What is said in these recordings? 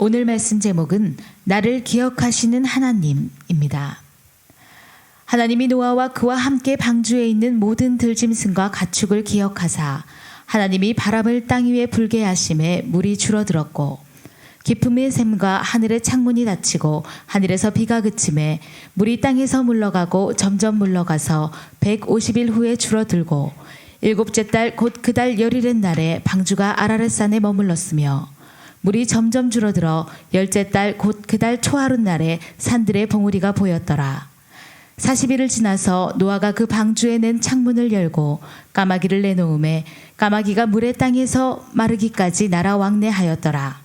오늘 말씀 제목은 나를 기억하시는 하나님입니다. 하나님이 노아와 그와 함께 방주에 있는 모든 들짐승과 가축을 기억하사 하나님이 바람을 땅 위에 불게 하심에 물이 줄어들었고 깊음의 샘과 하늘의 창문이 닫히고 하늘에서 비가 그침에 물이 땅에서 물러가고 점점 물러가서 150일 후에 줄어들고 일곱째 달 곧 그 달 열일의 날에 방주가 아라렛산에 머물렀으며 물이 점점 줄어들어 열째 달 곧 그 달 초하룻 날에 산들의 봉우리가 보였더라. 40일을 지나서 노아가 그 방주에 낸 창문을 열고 까마귀를 내놓음에 까마귀가 물의 땅에서 마르기까지 날아 왕래하였더라.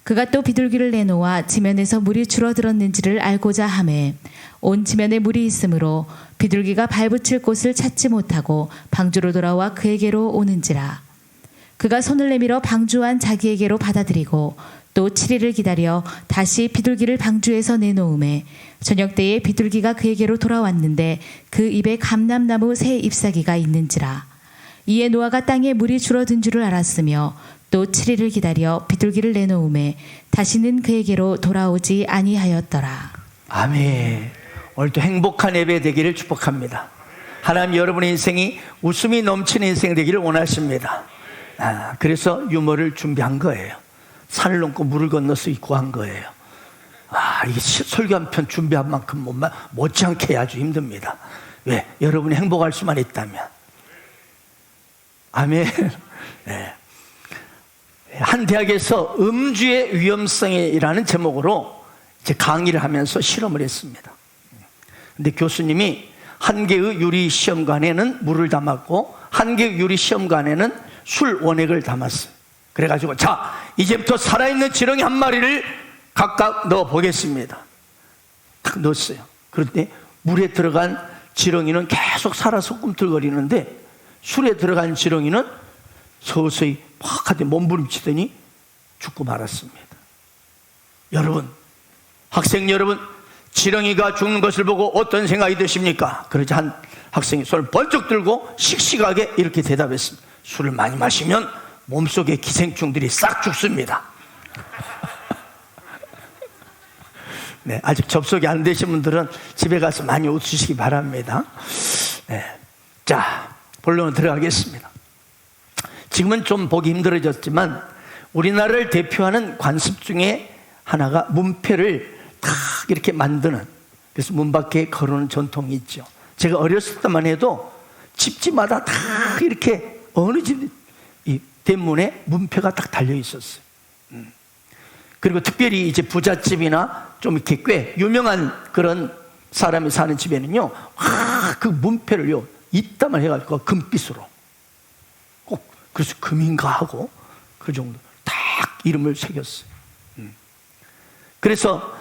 그가 또 비둘기를 내놓아 지면에서 물이 줄어들었는지를 알고자 하매 온 지면에 물이 있으므로 비둘기가 발붙일 곳을 찾지 못하고 방주로 돌아와 그에게로 오는지라. 그가 손을 내밀어 방주 안 자기에게로 받아들이고 또 7일을 기다려 다시 비둘기를 방주에서 내놓음에 저녁 때에 비둘기가 그에게로 돌아왔는데 그 입에 감람나무 새 잎사귀가 있는지라. 이에 노아가 땅에 물이 줄어든 줄을 알았으며 또 7일을 기다려 비둘기를 내놓음에 다시는 그에게로 돌아오지 아니하였더라. 아멘. 오늘도 행복한 예배 되기를 축복합니다. 하나님 여러분의 인생이 웃음이 넘치는 인생 되기를 원하십니다. 그래서 유머를 준비한 거예요. 산을 넘고 물을 건너서 구한 거예요. 이게 설교 한 편 준비한 만큼 못지않게 아주 힘듭니다. 왜? 여러분이 행복할 수만 있다면. 아멘. 네. 한 대학에서 음주의 위험성이라는 제목으로 이제 강의를 하면서 실험을 했습니다. 근데 교수님이 한 개의 유리 시험관에는 물을 담았고 한 개의 유리 시험관에는 술 원액을 담았어요. 그래가지고 자, 이제부터 살아있는 지렁이 한 마리를 각각 넣어 보겠습니다. 딱 넣었어요. 그런데 물에 들어간 지렁이는 계속 살아서 꿈틀거리는데 술에 들어간 지렁이는 서서히 팍 하더니 몸부림치더니 죽고 말았습니다. 여러분, 학생 여러분, 지렁이가 죽는 것을 보고 어떤 생각이 드십니까? 그러자 한 학생이 손을 번쩍 들고 씩씩하게 이렇게 대답했습니다. 술을 많이 마시면 몸속에 기생충들이 싹 죽습니다. 네, 아직 접속이 안 되신 분들은 집에 가서 많이 웃으시기 바랍니다. 네, 자, 본론으로 들어가겠습니다. 지금은 좀 보기 힘들어졌지만 우리나라를 대표하는 관습 중에 하나가 문패를 딱 이렇게 만드는, 그래서 문 밖에 걸어오는 전통이 있죠. 제가 어렸을 때만 해도 집집마다 다 이렇게 어느 집 이 대문에 문패가 딱 달려 있었어요. 그리고 특별히 이제 부잣집이나 좀 이렇게 꽤 유명한 그런 사람이 사는 집에는요, 그 문패를요 입담을 해가지고 금빛으로 꼭, 그래서 금인가 하고 그 정도 딱 이름을 새겼어요. 그래서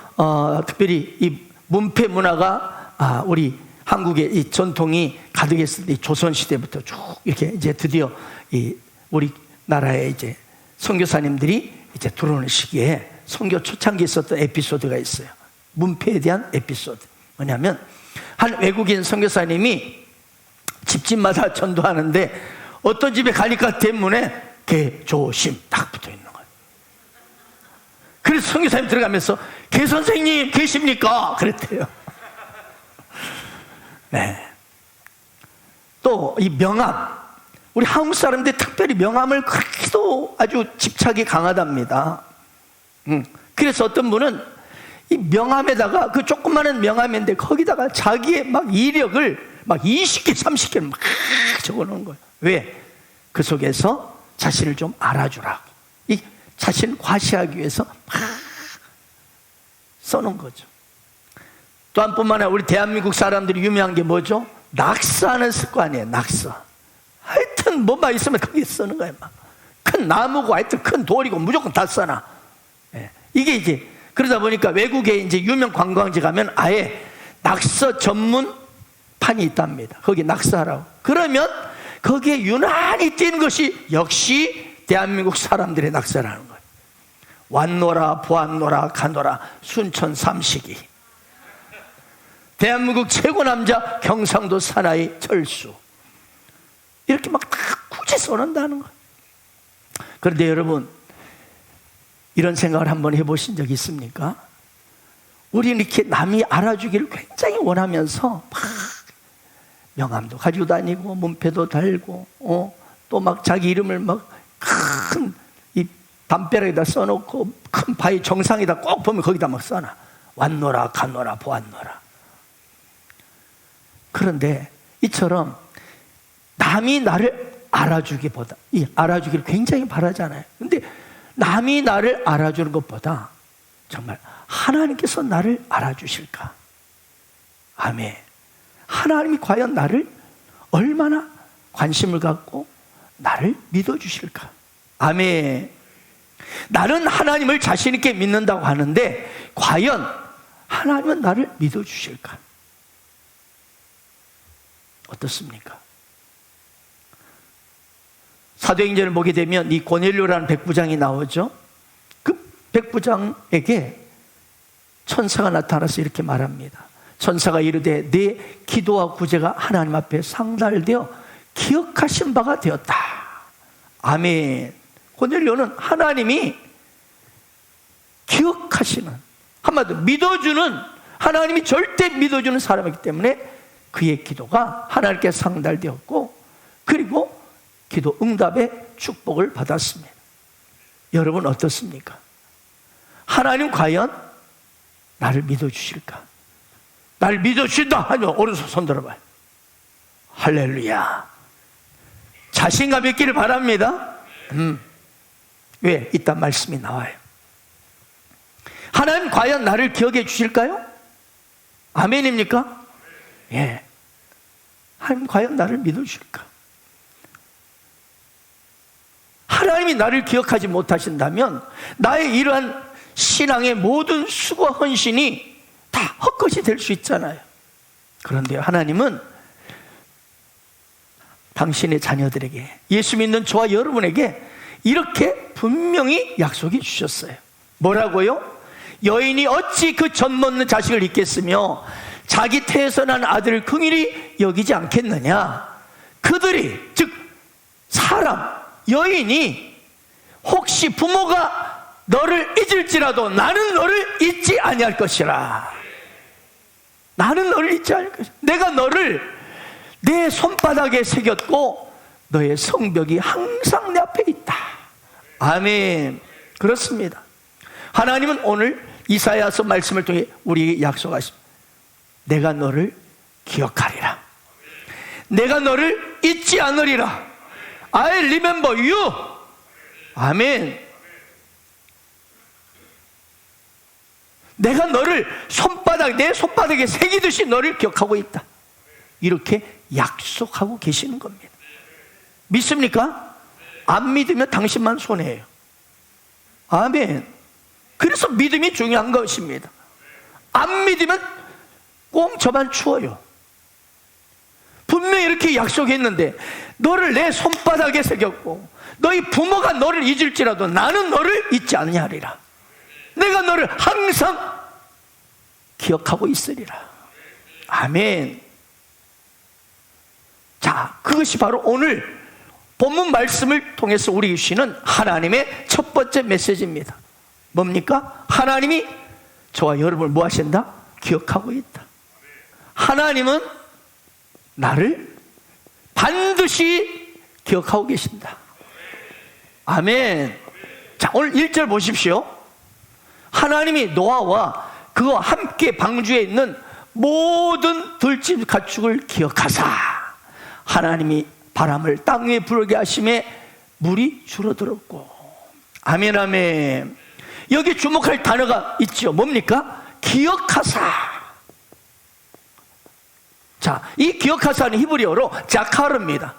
특별히 이 문패 문화가 우리 한국의 이 전통이 가득했을 때 조선 시대부터 쭉 이렇게 이제 드디어 이 우리 나라에 이제 선교사님들이 이제 들어오는 시기에 선교 초창기에 있었던 에피소드가 있어요. 문패에 대한 에피소드. 뭐냐면 한 외국인 선교사님이 집집마다 전도하는데 어떤 집에 가니까 대문에 개조심 딱 붙어 있는 거예요. 그래서 선교사님 들어가면서 개 선생님 계십니까? 그랬대요. 네. 또 이 명함, 우리 한국 사람들 특별히 명함을 그렇게도 아주 집착이 강하답니다. 그래서 어떤 분은 이 명함에다가 그 조그마한 명함인데 거기다가 자기의 막 이력을 막 20개, 30개를 막 적어 놓은 거예요. 왜? 그 속에서 자신을 좀 알아주라고. 이 자신을 과시하기 위해서 막 써놓은 거죠. 또 한 뿐만 아니라 우리 대한민국 사람들이 유명한 게 뭐죠? 낙서하는 습관이에요. 낙서. 하여튼 뭐만 있으면 거기에 쓰는 거예요. 막. 큰 나무고 하여튼 큰 돌이고 무조건 다 써놔. 예. 이게 이제 그러다 보니까 외국에 이제 유명 관광지 가면 아예 낙서 전문 판이 있답니다. 거기 낙서하라고. 그러면 거기에 유난히 띄는 것이 역시 대한민국 사람들의 낙서라는 거예요. 왔노라 보았노라 가노라 순천 삼식이, 대한민국 최고 남자 경상도 사나이 철수, 이렇게 막 다 굳이 써놓는다는 거예요. 그런데 여러분, 이런 생각을 한번 해보신 적 있습니까? 우리는 이렇게 남이 알아주기를 굉장히 원하면서 막 명함도 가지고 다니고 문패도 달고 또 막 자기 이름을 막 큰 이 담벼락에다 써놓고 큰 바위 정상에다 꼭 보면 거기다 막 써놔. 왔노라 갔노라 보았노라. 그런데 이처럼 남이 나를 알아주기보다, 알아주기를 굉장히 바라잖아요. 근데 남이 나를 알아주는 것보다 정말 하나님께서 나를 알아주실까? 아멘. 하나님이 과연 나를 얼마나 관심을 갖고 나를 믿어주실까? 아멘. 나는 하나님을 자신 있게 믿는다고 하는데 과연 하나님은 나를 믿어주실까? 어떻습니까? 사도행전을 보게 되면 이 고넬료라는 백부장이 나오죠. 그 백부장에게 천사가 나타나서 이렇게 말합니다. 천사가 이르되 내 기도와 구제가 하나님 앞에 상달되어 기억하신 바가 되었다. 아멘. 고넬료는 하나님이 기억하시는, 한마디로 믿어주는, 하나님이 절대 믿어주는 사람이기 때문에 그의 기도가 하나님께 상달되었고, 그리고 기도 응답의 축복을 받았습니다. 여러분 어떻습니까? 하나님 과연 나를 믿어주실까? 나를 믿어주신다 하면 오른손 손 들어봐요. 할렐루야. 자신감 있기를 바랍니다. 왜? 이따 말씀이 나와요. 하나님 과연 나를 기억해 주실까요? 아멘입니까? 예. 하나님 과연 나를 믿어주실까? 하나님이 나를 기억하지 못하신다면 나의 이러한 신앙의 모든 수고와 헌신이 다 헛것이 될 수 있잖아요. 그런데 하나님은 당신의 자녀들에게, 예수 믿는 저와 여러분에게 이렇게 분명히 약속해 주셨어요. 뭐라고요? 여인이 어찌 그 젖먹는 자식을 잊겠으며 자기 태에서 난 아들을 긍휼히 여기지 않겠느냐. 그들이, 즉 사람, 여인이 혹시 부모가 너를 잊을지라도 나는 너를 잊지 아니할 것이라. 나는 너를 잊지 않을 것이라. 내가 너를 내 손바닥에 새겼고 너의 성벽이 항상 내 앞에 있다. 아멘. 그렇습니다. 하나님은 오늘 이사야서 말씀을 통해 우리에게 약속하십니다. 내가 너를 기억하리라. 내가 너를 잊지 않으리라. I remember you. 아멘. 내가 너를 내 손바닥에 새기듯이 너를 기억하고 있다. 이렇게 약속하고 계시는 겁니다. 믿습니까? 안 믿으면 당신만 손해예요. 아멘. 그래서 믿음이 중요한 것입니다. 안 믿으면 꼭 저만 추워요. 분명히 이렇게 약속했는데 너를 내 손바닥에 새겼고 너희 부모가 너를 잊을지라도 나는 너를 잊지 아니하리라. 내가 너를 항상 기억하고 있으리라. 아멘. 자, 그것이 바로 오늘 본문 말씀을 통해서 우리 주시는 하나님의 첫 번째 메시지입니다. 뭡니까? 하나님이 저와 여러분을 뭐 하신다? 기억하고 있다. 하나님은 나를 반드시 기억하고 계신다. 아멘. 자, 오늘 1절 보십시오. 하나님이 노아와 그와 함께 방주에 있는 모든 들짐 가축을 기억하사 하나님이 바람을 땅 위에 불게 하심에 물이 줄어들었고. 아멘, 아멘. 여기 주목할 단어가 있죠. 뭡니까? 기억하사. 자, 이 기억하사는 히브리어로 자카르입니다.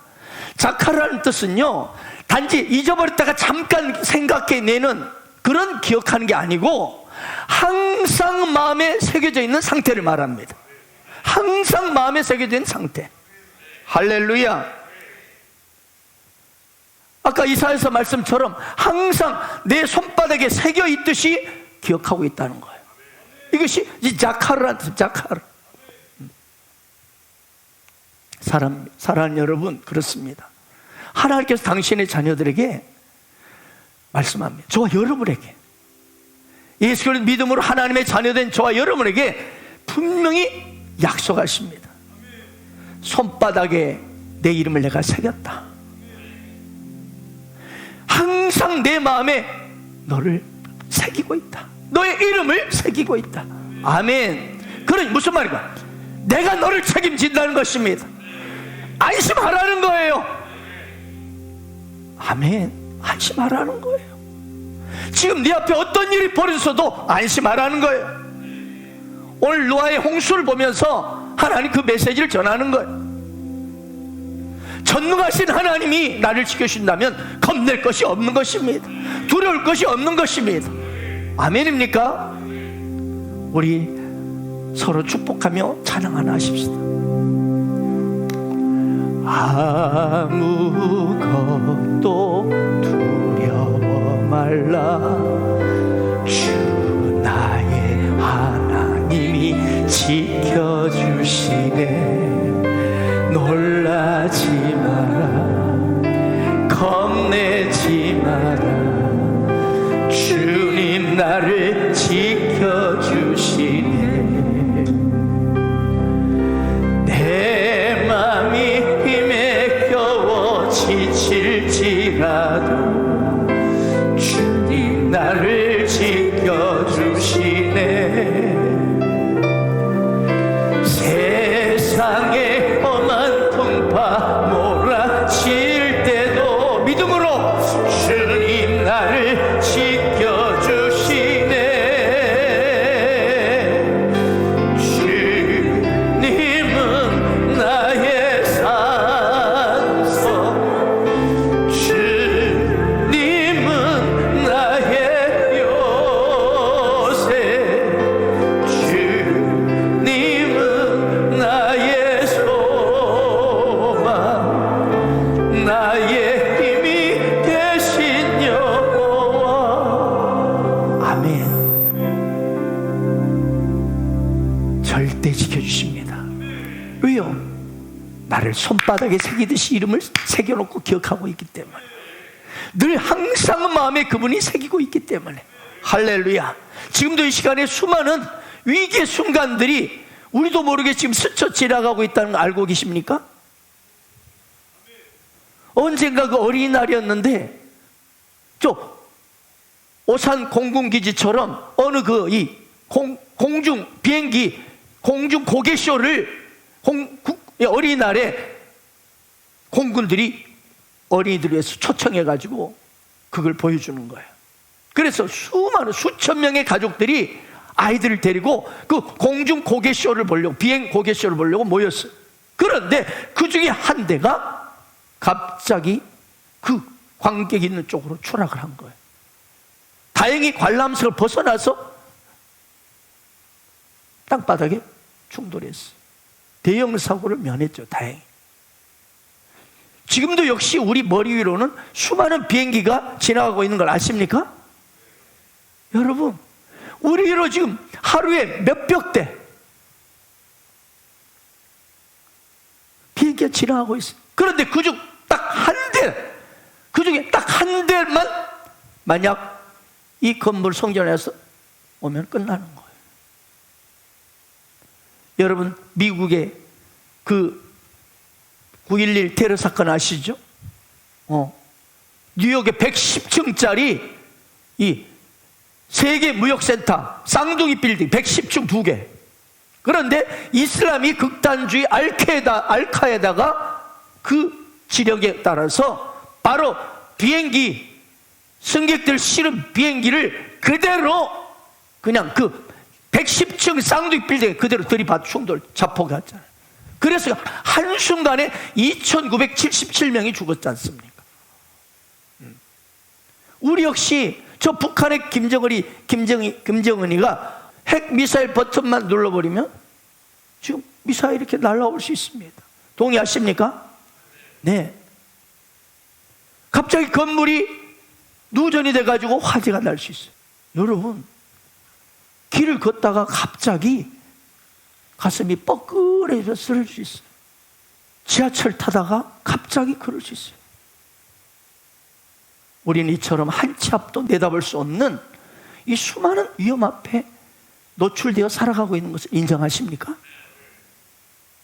자카르라는 뜻은요, 단지 잊어버렸다가 잠깐 생각해내는 그런 기억하는 게 아니고 항상 마음에 새겨져 있는 상태를 말합니다. 항상 마음에 새겨져 있는 상태. 할렐루야. 아까 이사야서 말씀처럼 항상 내 손바닥에 새겨 있듯이 기억하고 있다는 거예요. 이것이 이 자카르라는 뜻, 자카르. 사랑하는 여러분, 그렇습니다. 하나님께서 당신의 자녀들에게 말씀합니다. 저와 여러분에게 예수 그리스도 믿음으로 하나님의 자녀된 저와 여러분에게 분명히 약속하십니다. 손바닥에 내 이름을 내가 새겼다. 항상 내 마음에 너를 새기고 있다. 너의 이름을 새기고 있다. 아멘. 그러니 무슨 말인가? 내가 너를 책임진다는 것입니다. 안심하라는 거예요. 아멘. 안심하라는 거예요. 지금 네 앞에 어떤 일이 벌어졌어도 안심하라는 거예요. 오늘 노아의 홍수를 보면서 하나님 그 메시지를 전하는 거예요. 전능하신 하나님이 나를 지켜주신다면 겁낼 것이 없는 것입니다. 두려울 것이 없는 것입니다. 아멘입니까? 우리 서로 축복하며 찬양 하나 하십시다. 아무것도 두려워 말라. 주 나의 하나님이 지켜주시네. 놀라지 마라. 겁내지 마라. 주님 나를 지켜주시네. 내 맘이 힘에 겨워 지칠지라도 주님 나를 지켜주시네. 세상에 험한 풍파 몰아칠 때도 믿음으로 주님 나를 지켜주시네. 주님은 나의 산소, 주님은 나의 요새, 주님은 나의 소망, 나의 힘이 되신 여호와. 아멘. 절대 지켜주십니다. 왜요? 나를 손바닥에 새기듯이 이름을 새겨놓고 기억하고 있기 때문에, 늘 항상 마음에 그분이 새기고 있기 때문에. 할렐루야. 지금도 이 시간에 수많은 위기의 순간들이 우리도 모르게 지금 스쳐 지나가고 있다는 거 알고 계십니까? 언젠가 그 어린이날이었는데 저 오산 공군기지처럼 어느 그 이 공중 비행기 공중 고개쇼를 어린이날에 공군들이 어린이들 위해서 초청해가지고 그걸 보여주는 거예요. 그래서 수많은 수천 명의 가족들이 아이들을 데리고 그 공중 고개쇼를 보려고, 비행 고개쇼를 보려고 모였어요. 그런데 그 중에 한 대가 갑자기 그 관객 있는 쪽으로 추락을 한 거예요. 다행히 관람석을 벗어나서 땅바닥에 충돌했어요. 대형 사고를 면했죠. 다행히. 지금도 역시 우리 머리 위로는 수많은 비행기가 지나가고 있는 걸 아십니까? 여러분, 우리 위로 지금 하루에 몇백 대 비행기가 지나가고 있어요. 그런데 그중 딱 한 대, 그 중에 딱 한 대만 만약 이 건물 성전에서 오면 끝나는 거예요. 여러분, 미국의 그 9.11 테러 사건 아시죠? 뉴욕의 110층짜리 이 세계 무역센터 쌍둥이 빌딩 110층 2개. 그런데 이슬람이 극단주의 알카에다가 그 지령에 따라서 바로 비행기, 승객들 실은 비행기를 그대로 그냥 그 110층 쌍둥이 빌딩에 그대로 들이받 충돌 자폭했잖아요. 그래서 한순간에 2,977명이 죽었지 않습니까? 우리 역시 저 북한의 김정은이가 핵 미사일 버튼만 눌러버리면 지금 미사일이 이렇게 날아올 수 있습니다. 동의하십니까? 네. 갑자기 건물이 누전이 돼가지고 화재가 날 수 있어요. 여러분, 길을 걷다가 갑자기 가슴이 뻐근해져 쓰러질 수 있어요. 지하철 타다가 갑자기 그럴 수 있어요. 우리는 이처럼 한 치 앞도 내다볼 수 없는 이 수많은 위험 앞에 노출되어 살아가고 있는 것을 인정하십니까?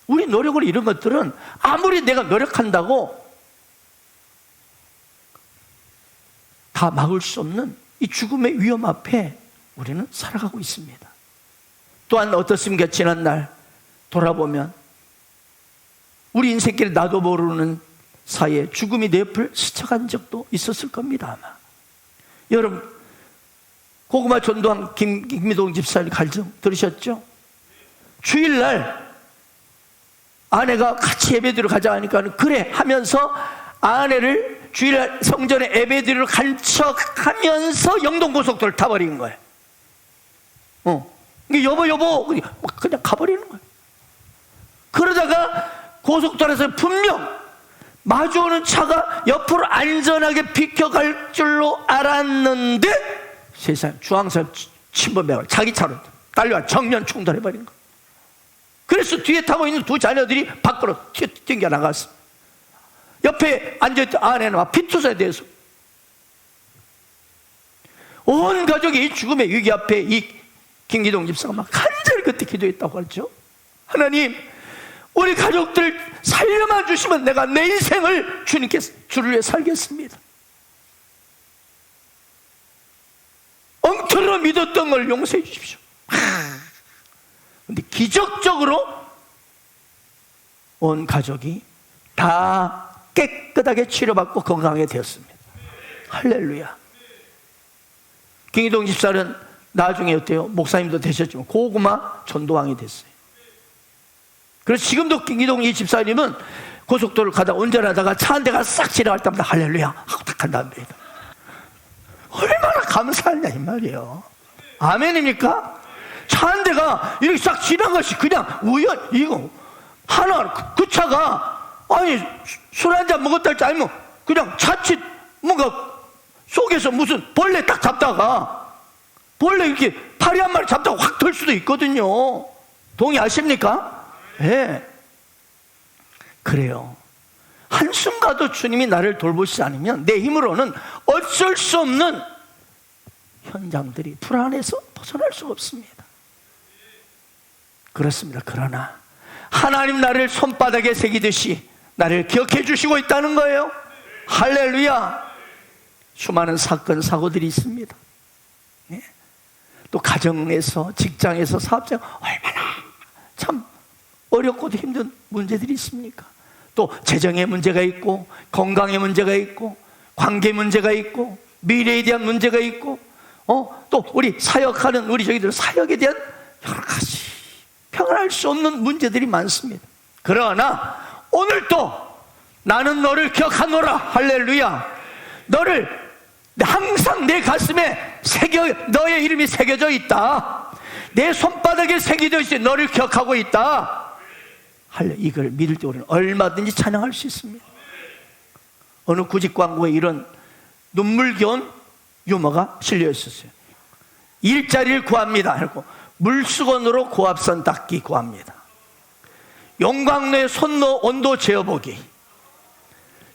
우리 노력을 이룬 것들은 아무리 내가 노력한다고 다 막을 수 없는 이 죽음의 위험 앞에 우리는 살아가고 있습니다. 또한 어떻습니까? 지난날 돌아보면 우리 인생길 나도 모르는 사이에 죽음이 내 옆을 스쳐간 적도 있었을 겁니다. 아마 여러분 고구마 전도한 김미동 집사님 갈증 들으셨죠? 주일날 아내가 같이 예배드리러 가자 하니까 그래 하면서 아내를 주일날 성전에 예배드리러 간 척하면서 영동고속도로를 타버린 거예요. 여보 그냥 가버리는 거예요. 그러다가 고속도로에서 분명 마주오는 차가 옆으로 안전하게 비켜갈 줄로 알았는데 세상 중앙선 침범해가 자기 차로 딸려와 정면 충돌해버린 거예요. 그래서 뒤에 타고 있는 두 자녀들이 밖으로 튕겨 나갔어. 옆에 앉아있던 아내는 막 피투사에 대해서 온 가족이 이 죽음의 위기 앞에 이 김기동 집사가 막 간절히 그때 기도했다고 하죠. 하나님, 우리 가족들 살려만 주시면 내가 내 인생을 주를 위해 살겠습니다. 엉터리로 믿었던 걸 용서해 주십시오. 근데 기적적으로 온 가족이 다 깨끗하게 치료받고 건강하게 되었습니다. 할렐루야. 김기동 집사는 나중에 어때요? 목사님도 되셨지만 고구마 전도왕이 됐어요. 그래서 지금도 김기동 이 집사님은 고속도로를 가다 운전하다가 차 한 대가 싹 지나갈 때마다 할렐루야 하고 딱 한답니다. 얼마나 감사하냐 이 말이에요. 아멘입니까? 차 한 대가 이렇게 싹 지나간 것이 그냥 이거 하나 그 차가 아니 술 한 잔 먹었다 할지 아니면 그냥 자칫 뭔가 속에서 무슨 벌레 딱 잡다가 벌레 이렇게 파리 한 마리 잡다가 확 털 수도 있거든요. 동의하십니까? 네. 그래요. 한순간도 주님이 나를 돌보시지 않으면 내 힘으로는 어쩔 수 없는 현장들이 불안해서 벗어날 수가 없습니다. 그렇습니다. 그러나 하나님 나를 손바닥에 새기듯이 나를 기억해 주시고 있다는 거예요. 할렐루야. 수많은 사건 사고들이 있습니다. 네. 또 가정에서 직장에서 사업장 얼마나 참 어렵고도 힘든 문제들이 있습니까? 또 재정의 문제가 있고 건강의 문제가 있고 관계 문제가 있고 미래에 대한 문제가 있고 또 우리 사역하는 우리 저희들 사역에 대한 여러 가지 평안할 수 없는 문제들이 많습니다. 그러나 오늘도 나는 너를 기억하노라. 할렐루야. 너를 항상 내 가슴에 너의 이름이 새겨져 있다. 내 손바닥에 새겨져 있어. 너를 기억하고 있다. 이걸 믿을 때 우리는 얼마든지 찬양할 수 있습니다. 어느 구직 광고에 이런 눈물겨운 유머가 실려 있었어요. 일자리를 구합니다. 그리고 물수건으로 고압선 닦기 구합니다. 용광로에 손로 온도 재어보기,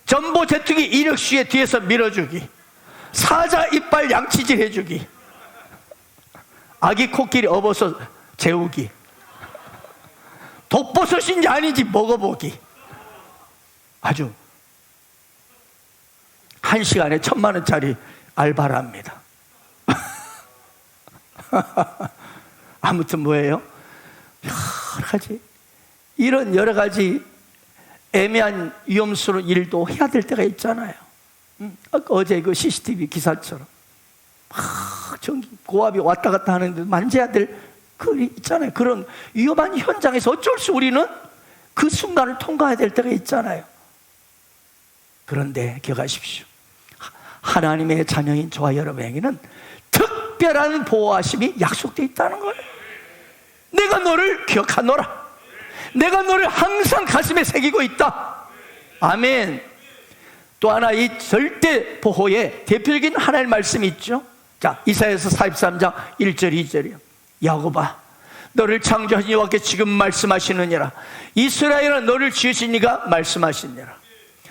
전보 제트기 이력시에 뒤에서 밀어주기, 사자 이빨 양치질 해주기, 아기 코끼리 업어서 재우기, 독버섯인지 아닌지 먹어보기. 아주 1시간에 1,000만 원짜리 알바를 합니다. 아무튼 뭐예요? 여러 가지 애매한 위험스러운 일도 해야 될 때가 있잖아요. 어제 그 CCTV 기사처럼 전기 고압이 왔다 갔다 하는데 만져야 될 그 있잖아요. 그런 위험한 현장에서 어쩔 수 우리는 그 순간을 통과해야 될 때가 있잖아요. 그런데 기억하십시오. 하나님의 자녀인 저와 여러분에게는 특별한 보호하심이 약속되어 있다는 거예요. 내가 너를 기억하노라. 내가 너를 항상 가슴에 새기고 있다. 아멘. 또 하나 이 절대 보호의 대표적인 하나님의 말씀이 있죠. 자, 이사야서 43장 1절 2절이요. 야곱아, 너를 창조하신 여호와께 지금 말씀하시느니라. 이스라엘아, 너를 지으신 이가 말씀하시느니라.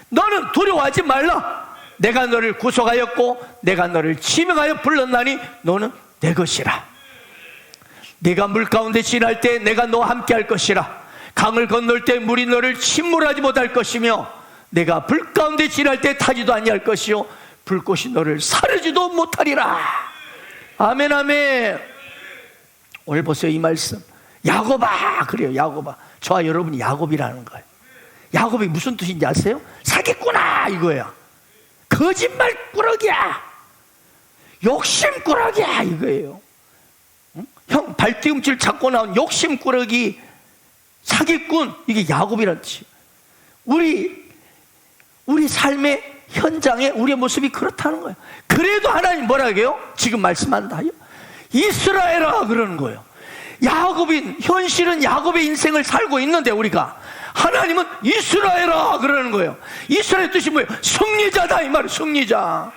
너는 두려워하지 말라. 내가 너를 구속하였고 내가 너를 지명하여 불렀나니 너는 내 것이라. 네가 물 가운데 지날 때 내가 너와 함께 할 것이라. 강을 건널 때 물이 너를 침몰하지 못할 것이며 내가 불 가운데 지날 때 타지도 아니할 것이요 불꽃이 너를 사르지도 못하리라. 아멘 아멘. 오늘 보세요, 이 말씀. 야곱아 그래요. 야곱아. 저와 여러분이 야곱이라는 거예요. 야곱이 무슨 뜻인지 아세요? 사기꾼아 이거야. 거짓말꾸러기야, 욕심꾸러기야 이거예요. 응? 형 발뒤꿈치를 잡고 나온 욕심꾸러기, 사기꾼, 이게 야곱이라는 뜻이에요. 우리 삶의 현장에 우리의 모습이 그렇다는 거예요. 그래도 하나님 뭐라고 해요? 지금 말씀한다. 이스라엘아 그러는 거예요. 야곱인, 현실은 야곱의 인생을 살고 있는데 우리가, 하나님은 이스라엘아 그러는 거예요. 이스라엘 뜻이 뭐예요? 승리자다 이 말이에요. 승리자.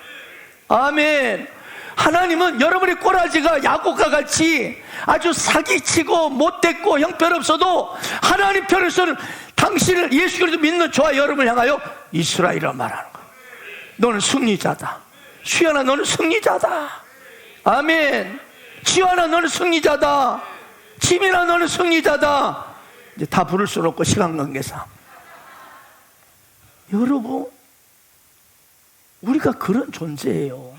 아멘. 하나님은 여러분의 꼬라지가 야곱과 같이 아주 사기치고 못됐고 형편없어도 하나님 편에서는 당신을, 예수 그리스도 믿는 저와 여러분을 향하여 이스라엘이라 말하는 거예요. 너는 승리자다. 수연아 너는 승리자다. 아멘. 지환아 너는 승리자다. 지민아 너는 승리자다. 이제 다 부를 수는 없고 시간 관계상. 여러분, 우리가 그런 존재예요.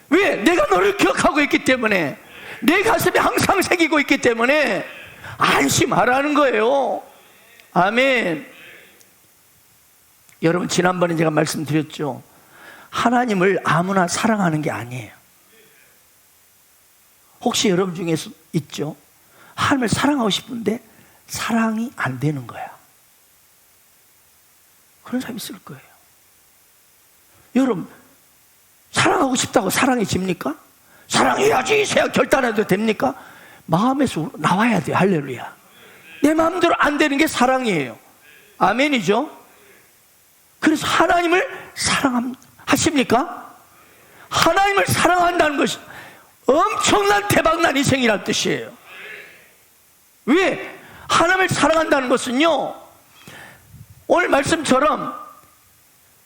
왜? 내가 너를 기억하고 있기 때문에, 내 가슴에 항상 새기고 있기 때문에 안심하라는 거예요. 아멘. 여러분, 지난번에 제가 말씀드렸죠. 하나님을 아무나 사랑하는 게 아니에요. 혹시 여러분 중에서 있죠? 하나님을 사랑하고 싶은데 사랑이 안 되는 거야. 그런 사람이 있을 거예요. 여러분, 사랑하고 싶다고 사랑해집니까? 사랑해야지 제가 결단해도 됩니까? 마음에서 나와야 돼요. 할렐루야. 내 마음대로 안 되는 게 사랑이에요. 아멘이죠? 그래서 하나님을 사랑하십니까? 하나님을 사랑한다는 것이 엄청난 대박난 인생이란 뜻이에요. 왜? 하나님을 사랑한다는 것은요, 오늘 말씀처럼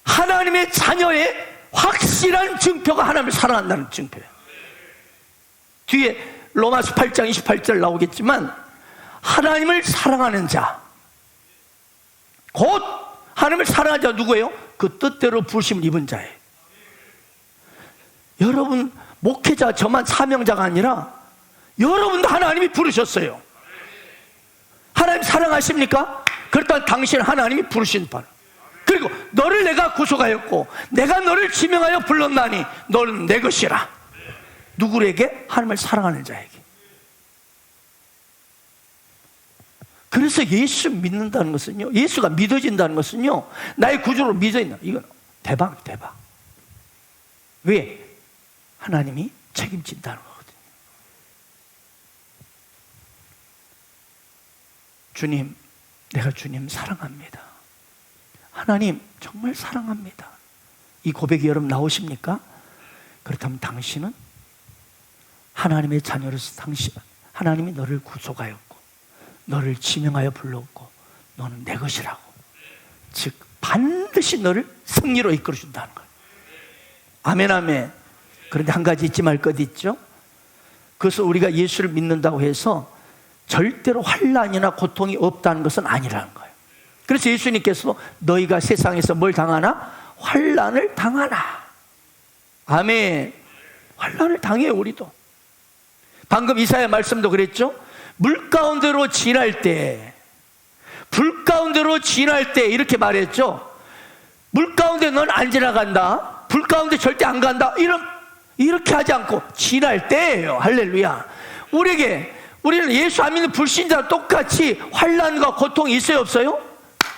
하나님의 자녀의 확실한 증표가 하나님을 사랑한다는 증표예요. 뒤에 로마서 8장 28절 나오겠지만, 하나님을 사랑하는 자, 곧 하나님을 사랑하는 자 누구예요? 그 뜻대로 부르심을 입은 자예요. 여러분, 목회자 저만 사명자가 아니라 여러분도 하나님이 부르셨어요. 하나님 사랑하십니까? 그렇다면 당신 하나님이 부르신 바. 그리고 너를 내가 구속하였고 내가 너를 지명하여 불렀나니 너는 내 것이라. 누구에게? 하나님을 사랑하는 자에게. 그래서 예수 믿는다는 것은요, 예수가 믿어진다는 것은요, 나의 구주로 믿어진다. 이건 대박. 왜? 하나님이 책임진다는 거거든요. 주님, 내가 주님 사랑합니다. 하나님 정말 사랑합니다. 이 고백이 여러분 나오십니까? 그렇다면 당신은 하나님의 자녀로서 하나님이 너를 구속하였고 너를 지명하여 불렀고 너는 내 것이라고, 즉 반드시 너를 승리로 이끌어 준다는 거예요. 아멘 아멘. 그런데 한 가지 잊지 말 것 있죠? 그것은 우리가 예수를 믿는다고 해서 절대로 환난이나 고통이 없다는 것은 아니라는 거예요. 그래서 예수님께서 너희가 세상에서 뭘 당하나? 환난을 당하나. 아멘. 환난을 당해요. 우리도. 방금 이사야 말씀도 그랬죠? 물 가운데로 지날 때, 불 가운데로 지날 때 이렇게 말했죠. 물 가운데 넌 안 지나간다, 불 가운데 절대 안 간다, 이렇게 하지 않고 지날 때예요. 할렐루야. 우리는 예수 안 믿는 불신자랑 똑같이 환난과 고통이 있어요 없어요?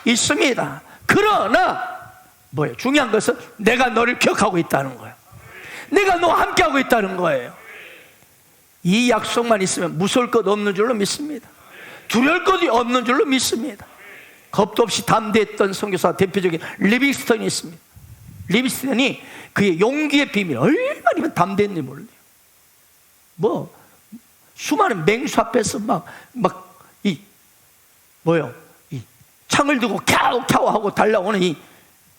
있습니다. 그러나 뭐예요? 중요한 것은 내가 너를 기억하고 있다는 거예요. 내가 너와 함께하고 있다는 거예요. 이 약속만 있으면 무서울 것 없는 줄로 믿습니다. 두려울 것이 없는 줄로 믿습니다. 겁도 없이 담대했던 선교사 대표적인 리빙스턴이 있습니다. 리빙스턴이 그의 용기의 비밀, 얼마나 담대했는지 몰라요. 수많은 맹수 앞에서 이 창을 들고 캬우 하고 달려오는 이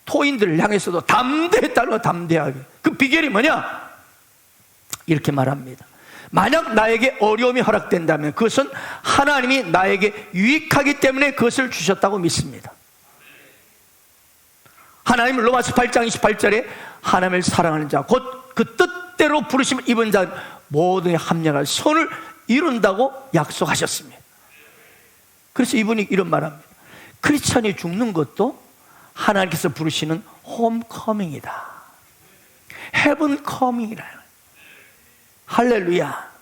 토인들을 향해서도 담대했다는 거. 담대하게. 그 비결이 뭐냐? 이렇게 말합니다. 만약 나에게 어려움이 허락된다면 그것은 하나님이 나에게 유익하기 때문에 그것을 주셨다고 믿습니다. 하나님 로마서 8장 28절에 하나님을 사랑하는 자 곧 그 뜻대로 부르심을 입은 자 모든 합력할 선을 이룬다고 약속하셨습니다. 그래서 이분이 이런 말합니다. 크리스천이 죽는 것도 하나님께서 부르시는 홈커밍이다. 헤븐 커밍이라. 할렐루야.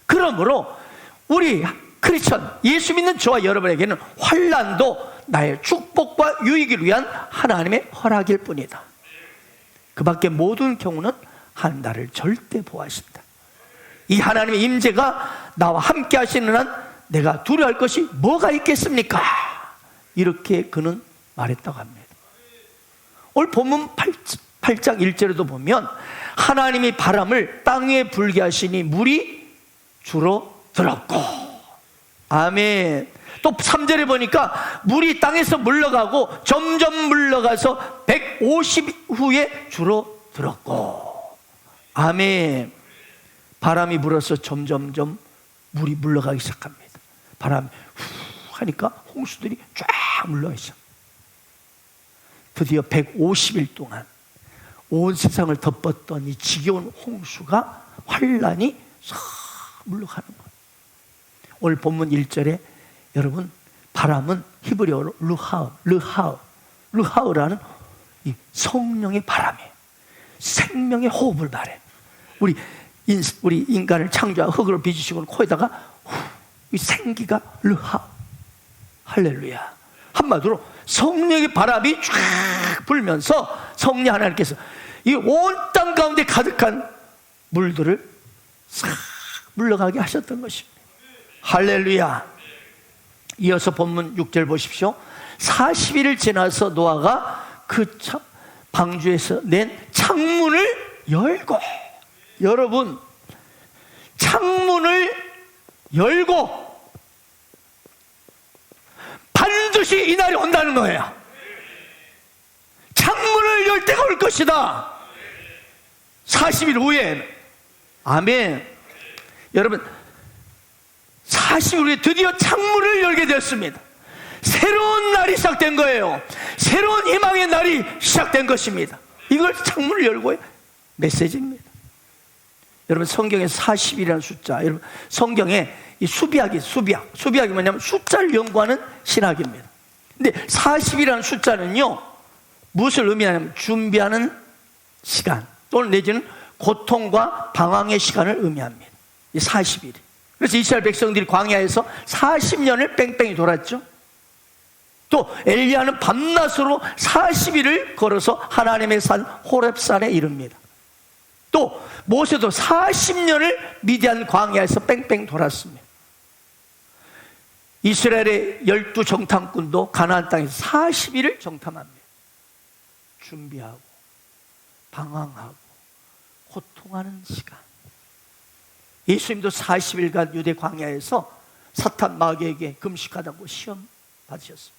그러므로 우리 크리스천, 예수 믿는 저와 여러분에게는 환난도 나의 축복과 유익을 위한 하나님의 허락일 뿐이다. 그 밖에 모든 경우는 나를 절대 보호하신다. 이 하나님의 임재가 나와 함께 하시는 한 내가 두려워할 것이 뭐가 있겠습니까? 이렇게 그는 말했다고 합니다. 오늘 본문 8장 1절에도 보면 하나님이 바람을 땅 위에 불게 하시니 물이 주로 들었고, 아멘. 또 3절에 보니까 물이 땅에서 물러가고 점점 물러가서 150 후에 주로 들었고, 아멘. 바람이 불어서 점점점 물이 물러가기 시작합니다. 바람이 후 하니까 홍수들이 쫙 물러가기 시작. 드디어 150일 동안 온 세상을 덮었던 이 지겨운 홍수가, 환란이 싹 물러가는 거예요. 오늘 본문 1절에 여러분, 바람은 히브리어로 르하우라는 이 성령의 바람이에요. 생명의 호흡을 말해. 우리 인간을 창조하고 흙으로 빚으시고 코에다가 이 생기가 르하우. 할렐루야. 한마디로 성령의 바람이 쫙 불면서 성령 하나님께서 이 온 땅 가운데 가득한 물들을 싹 물러가게 하셨던 것입니다. 할렐루야. 이어서 본문 6절 보십시오. 40일을 지나서 노아가 그 방주에서 낸 창문을 열고, 여러분, 창문을 열고 반드시 이날이 온다는 거예요. 창문을 열 때가 올 것이다. 40일 후에. 아멘. 여러분, 40일 후에 드디어 창문을 열게 되었습니다. 새로운 날이 시작된 거예요. 새로운 희망의 날이 시작된 것입니다. 이걸 창문을 열고의 메시지입니다. 여러분, 성경에서 40이라는 숫자, 여러분 성경에 이 수비학이 뭐냐면 숫자를 연구하는 신학입니다. 근데 40이라는 숫자는요, 무엇을 의미하냐면 준비하는 시간 또는 내지는 고통과 방황의 시간을 의미합니다. 이 40일이. 그래서 이스라엘 백성들이 광야에서 40년을 뺑뺑이 돌았죠. 또 엘리야는 밤낮으로 40일을 걸어서 하나님의 산 호렙산에 이릅니다. 또 모세도 40년을 미디안 광야에서 뺑뺑 돌았습니다. 이스라엘의 12정탐꾼도 가나안 땅에서 40일을 정탐합니다. 준비하고 방황하고 고통하는 시간. 예수님도 40일간 유대 광야에서 사탄 마귀에게 금식하다고 시험 받으셨습니다.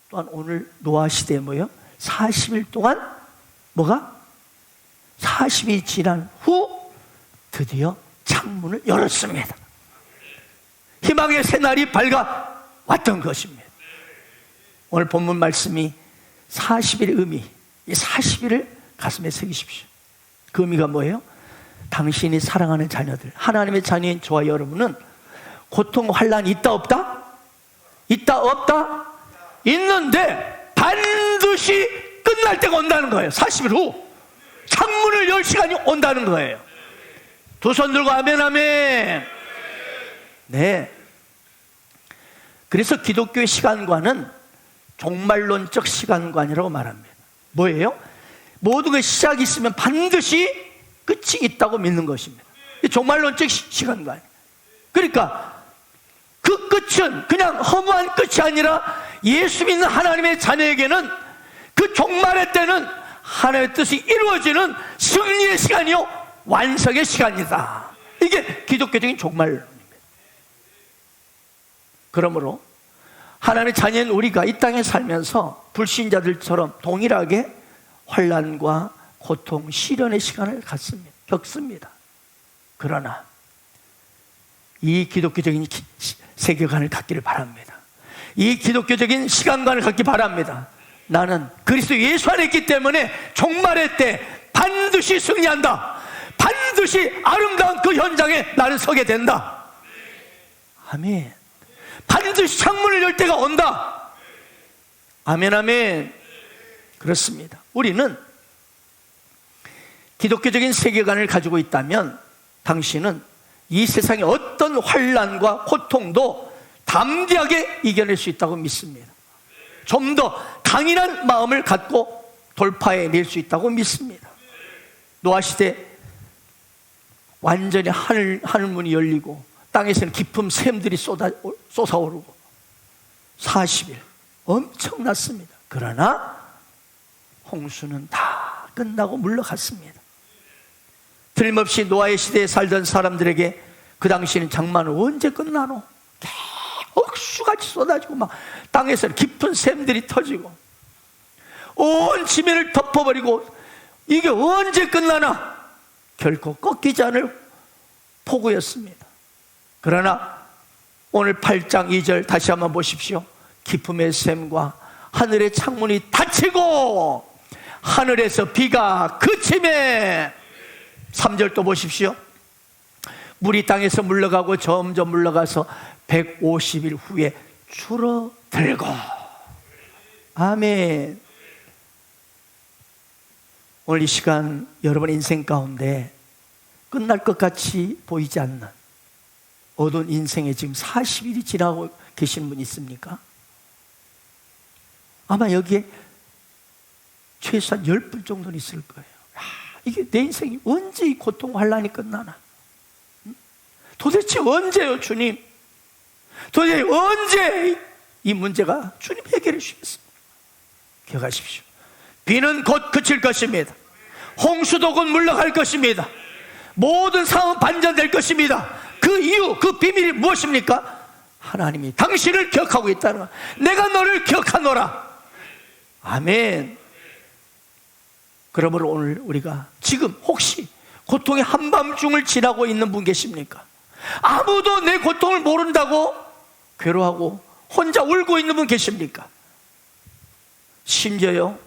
또한 오늘 노아 시대에 뭐예요? 40일 동안 뭐가? 40이 지난 후 드디어 창문을 열었습니다. 희망의 새날이 밝아왔던 것입니다. 오늘 본문 말씀이 40일의 의미, 이 40일을 가슴에 새기십시오. 그 의미가 뭐예요? 당신이 사랑하는 자녀들, 하나님의 자녀인 저와 여러분은 고통, 환란이 있다 없다? 있다 없다? 있는데 반드시 끝날 때가 온다는 거예요. 40일 후 창문을 열 시간이 온다는 거예요. 두 손 들고 아멘 아멘. 네. 그래서 기독교의 시간관은 종말론적 시간관이라고 말합니다. 뭐예요? 모든 게 시작이 있으면 반드시 끝이 있다고 믿는 것입니다. 종말론적 시간관. 그러니까 그 끝은 그냥 허무한 끝이 아니라 예수 믿는 하나님의 자녀에게는 그 종말의 때는 하나님의 뜻이 이루어지는 승리의 시간이요, 완성의 시간이다. 이게 기독교적인 종말론입니다. 그러므로 하나님의 자녀인 우리가 이 땅에 살면서 불신자들처럼 동일하게 환난과 고통, 시련의 시간을 겪습니다. 그러나 이 기독교적인 세계관을 갖기를 바랍니다. 이 기독교적인 시간관을 갖기 바랍니다. 나는 그리스도 예수 안에 있기 때문에 종말의 때 반드시 승리한다. 반드시 아름다운 그 현장에 나는 서게 된다. 아멘. 반드시 창문을 열 때가 온다. 아멘, 아멘. 그렇습니다. 우리는 기독교적인 세계관을 가지고 있다면 당신은 이 세상의 어떤 환난과 고통도 담대하게 이겨낼 수 있다고 믿습니다. 좀 더 강인한 마음을 갖고 돌파해낼 수 있다고 믿습니다. 노아 시대 완전히 하늘문이 열리고 땅에서는 깊은 샘들이 쏟아오르고 40일 엄청났습니다. 그러나 홍수는 다 끝나고 물러갔습니다. 틀림없이 노아의 시대에 살던 사람들에게 그 당시에는 장마는 언제 끝나노? 억수같이 쏟아지고 막 땅에서 깊은 샘들이 터지고 온 지면을 덮어버리고 이게 언제 끝나나? 결코 꺾이지 않을 폭우였습니다. 그러나 오늘 8장 2절 다시 한번 보십시오. 깊음의 샘과 하늘의 창문이 닫히고 하늘에서 비가 그침에 3절 또 보십시오. 물이 땅에서 물러가고 점점 물러가서 150일 후에 줄어들고. 아멘. 오늘 이 시간 여러분 인생 가운데 끝날 것 같이 보이지 않는 어두운 인생에 지금 40일이 지나고 계신 분 있습니까? 아마 여기에 최소한 10분 정도는 있을 거예요. 이게 내 인생이 언제 이 고통 환난이 끝나나? 도대체 언제요, 주님? 도대체 언제 이 문제가 주님 해결해 주시겠습니까? 기억하십시오. 비는 곧 그칠 것입니다. 홍수도 곧 물러갈 것입니다. 모든 상황은 반전될 것입니다. 그 이유, 그 비밀이 무엇입니까? 하나님이 당신을 기억하고 있다는 것. 내가 너를 기억하노라. 아멘. 그러므로 오늘 우리가 지금 혹시 고통의 한밤중을 지나고 있는 분 계십니까? 아무도 내 고통을 모른다고 괴로워하고 혼자 울고 있는 분 계십니까? 심지어요,